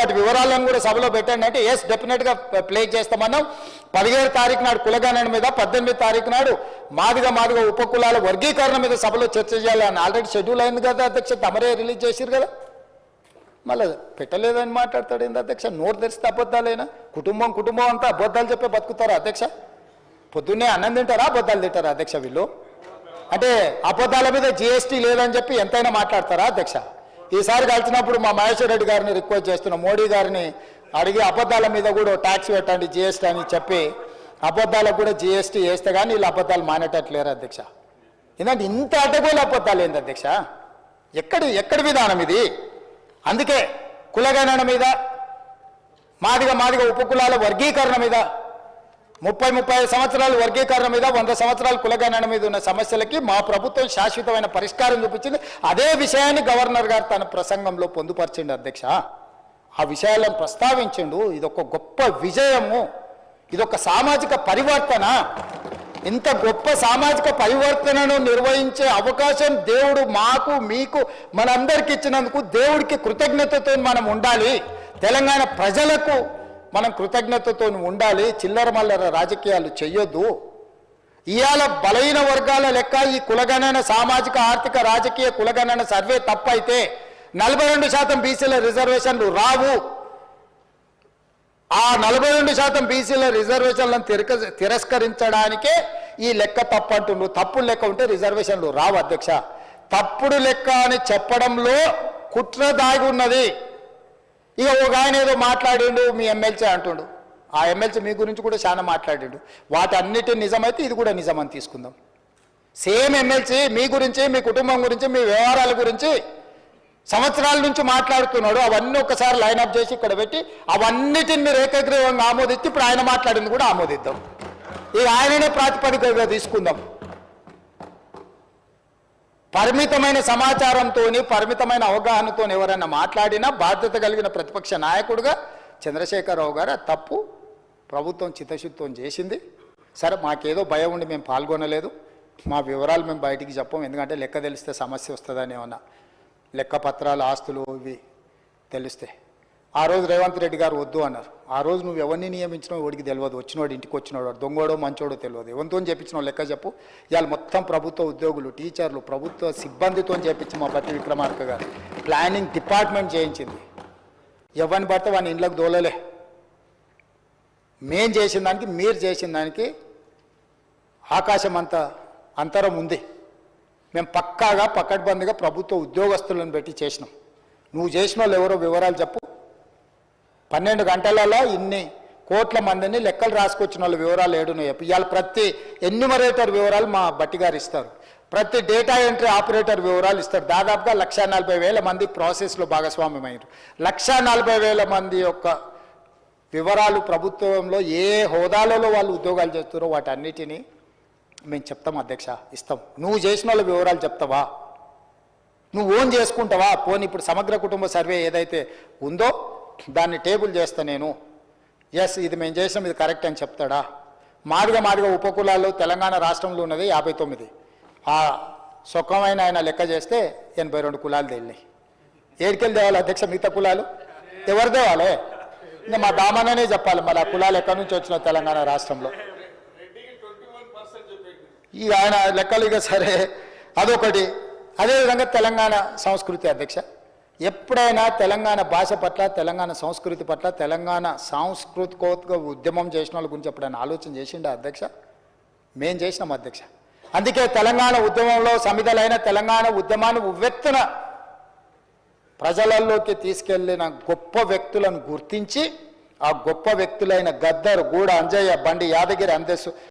వాటి వివరాలను కూడా సభలో పెట్టండి అంటే ఎస్ డెఫినెట్గా ప్లే చేస్తామన్నాం. 17 తారీఖు నాడు కులగణన మీద, 18 తారీఖు నాడు మాదిగా ఉపకులాల వర్గీకరణ మీద సభలో చర్చ చేయాలని ఆల్రెడీ షెడ్యూల్ అయింది కదా అధ్యక్ష. తమరే రిలీజ్ చేసిరు కదా, మళ్ళీ పెట్టలేదని మాట్లాడతాడు ఏంది అధ్యక్ష? నోరు తెరిస్తే అబద్ధాలేనా? కుటుంబం అంతా అబద్ధాలు చెప్పే బతుకుతారా అధ్యక్ష? పొద్దున్నే అన్నం తింటారా, అబద్ధాలు తింటారా అధ్యక్ష వీళ్ళు? అంటే అబద్ధాల మీద జిఎస్టీ లేదని చెప్పి ఎంతైనా మాట్లాడతారా అధ్యక్ష? ఈసారి కలిసినప్పుడు మా మహేశ్వర్ రెడ్డి గారిని రిక్వెస్ట్ చేస్తున్నాం, మోడీ గారిని అడిగి అబద్ధాల మీద కూడా ట్యాక్స్ పెట్టండి జిఎస్టీ అని చెప్పి అబద్ధాలకు కూడా జిఎస్టీ వేస్తే కానీ వీళ్ళు అబద్ధాలు మానేటట్లేరు అధ్యక్ష. ఎందుకంటే ఇంత అడ్డగోలు అబద్ధాలు ఏంది అధ్యక్ష? ఎక్కడి విధానం ఇది? అందుకే కులగణన మీద, మాదిగ ఉపకులాల వర్గీకరణ మీద, 30-35 సంవత్సరాల వర్గీకరణ మీద, 100 సంవత్సరాల కులగణన మీద ఉన్న సమస్యలకి మా ప్రభుత్వం శాశ్వతమైన పరిష్కారం చూపించింది. అదే విషయాన్ని గవర్నర్ గారు తన ప్రసంగంలో పొందుపరిచిండు అధ్యక్ష. ఆ విషయాలను ప్రస్తావించిండు. ఇదొక గొప్ప విజయము, ఇదొక సామాజిక పరివర్తన. ఇంత గొప్ప సామాజిక పరివర్తనను నిర్వహించే అవకాశం దేవుడు మాకు, మీకు, మనందరికి ఇచ్చినందుకు దేవుడికి కృతజ్ఞతతో మనం ఉండాలి. తెలంగాణ ప్రజలకు మనం కృతజ్ఞతతో ఉండాలి. చిల్లర మల్లర రాజకీయాలు చెయ్యొద్దు. ఇవాళ బలహీన వర్గాల లెక్క ఈ కులగణన, సామాజిక ఆర్థిక రాజకీయ కులగణన సర్వే తప్పైతే 42% బీసీల రిజర్వేషన్లు రావు. ఆ 42% బీసీల రిజర్వేషన్లను తిరస్కరించడానికే ఈ లెక్క తప్పు అంటుండ్రు. తప్పుడు లెక్క ఉంటే రిజర్వేషన్లు రావు అధ్యక్ష. తప్పుడు లెక్క అని చెప్పడంలో కుట్ర దాగి ఉన్నది. ఇక ఒక ఆయన ఏదో మాట్లాడిండు, మీ ఎమ్మెల్సీ అంటుండు. ఆ ఎమ్మెల్సీ మీ గురించి కూడా చాలా మాట్లాడిండు. వాటన్నిటి నిజమైతే ఇది కూడా నిజమని తీసుకుందాం. సేమ్ ఎమ్మెల్సీ మీ గురించి, మీ కుటుంబం గురించి, మీ వ్యవహారాల గురించి సంవత్సరాల నుంచి మాట్లాడుతున్నాడు. అవన్నీ ఒకసారి లైన్అప్ చేసి ఇక్కడ పెట్టి అవన్నిటిని మీరు ఏకగ్రీవంగా ఆమోదించి ఇప్పుడు ఆయన మాట్లాడింది కూడా ఆమోదిద్దాం. ఇక ఆయననే ప్రాతిపదికగా తీసుకుందాం. పరిమితమైన సమాచారంతో, పరిమితమైన అవగాహనతో ఎవరైనా మాట్లాడినా బాధ్యత కలిగిన ప్రతిపక్ష నాయకుడిగా చంద్రశేఖరరావు గారు తప్పు ప్రభుత్వం చిత్తశుద్ధితో చేసింది. సరే, మాకేదో భయం ఉండి మేము పాల్గొనలేదు. మా వివరాలు మేము బయటికి చెప్పం. ఎందుకంటే లెక్క తెలిస్తే సమస్య వస్తుందని ఏమన్నా లెక్క పత్రాలు, ఆస్తులు ఇవి తెలిస్తే. ఆ రోజు రేవంత్ రెడ్డి గారు వద్దు అన్నారు. ఆ రోజు నువ్వు ఎవరిని నియమించినావు వాడికి తెలియదు. వచ్చినోడు ఇంటికి వచ్చినోడు దొంగోడో మంచోడో తెలియదు. ఎవరితో చెప్పించినావు లెక్క చెప్పు. ఇవాళ మొత్తం ప్రభుత్వ ఉద్యోగులు, టీచర్లు, ప్రభుత్వ సిబ్బందితో చెప్పించి మా బట్టి విక్రమార్క గారు ప్లానింగ్ డిపార్ట్మెంట్ చేయించింది. ఎవరిని పడితే వాడిని ఇంట్లోకి దోలలే. మేం చేసిన దానికి, మీరు చేసిన దానికి ఆకాశం అంత అంతరం ఉంది. మేము పక్కాగా పకడ్బందీగా ప్రభుత్వ ఉద్యోగస్తులను పెట్టి చేసినాం. నువ్వు చేసిన వాళ్ళు ఎవరో వివరాలు చెప్పు. 12 గంటలలో ఇన్ని కోట్ల మందిని లెక్కలు రాసుకొచ్చిన వాళ్ళ వివరాలు ఏడునో చెప్పు. ఇవాళ ప్రతి ఎన్యూమరేటర్ వివరాలు మా బట్టి గారు ఇస్తారు. ప్రతి డేటా ఎంట్రీ ఆపరేటర్ వివరాలు ఇస్తారు. దాదాపుగా 1,40,000 మంది ప్రాసెస్లో భాగస్వామ్యమయ్యారు. 1,40,000 మంది యొక్క వివరాలు ప్రభుత్వంలో ఏ హోదాలలో వాళ్ళు ఉద్యోగాలు చేస్తారో వాటన్నిటినీ మేము చెప్తాం అధ్యక్ష, ఇస్తాం. నువ్వు చేసిన వాళ్ళ వివరాలు చెప్తావా? నువ్వు ఓన్ చేసుకుంటావా? పోనీ ఇప్పుడు సమగ్ర కుటుంబ సర్వే ఏదైతే ఉందో దాన్ని టేబుల్ చేస్తా నేను. ఎస్, ఇది మేము చేసినాం, ఇది కరెక్ట్ అని చెప్తాడా? మాదిగ ఉపకులాల్లో తెలంగాణ రాష్ట్రంలో ఉన్నది 59. ఆ సుఖమైన ఆయన లెక్క చేస్తే 82 కులాలు తేలినాయి. ఏడికెళ్ళి తేవాలి అధ్యక్ష మిగతా కులాలు? ఎవరు తేవాలి? ఇంకా మా దామననే చెప్పాలి మరి ఆ కులాలు ఎక్కడి నుంచి వచ్చిన తెలంగాణ రాష్ట్రంలో. ఈ ఆయన లెక్కలు ఇక సరే, అదొకటి. అదేవిధంగా తెలంగాణ సంస్కృతి అధ్యక్ష, ఎప్పుడైనా తెలంగాణ భాష పట్ల, తెలంగాణ సంస్కృతి పట్ల, తెలంగాణ సాంస్కృతిక ఉద్యమం చేసిన వాళ్ళ గురించి ఎప్పుడైనా ఆలోచన చేసిండా అధ్యక్ష? మేం చేసినాం అధ్యక్ష. అందుకే తెలంగాణ ఉద్యమంలో సమిధలైన తెలంగాణ ఉద్యమాన్ని ఉవ్వెత్తున ప్రజలలోకి తీసుకెళ్లిన గొప్ప వ్యక్తులను గుర్తించి, ఆ గొప్ప వ్యక్తులైన గద్దర్, గూడ అంజయ్య, బండి యాదగిరి, అందేసు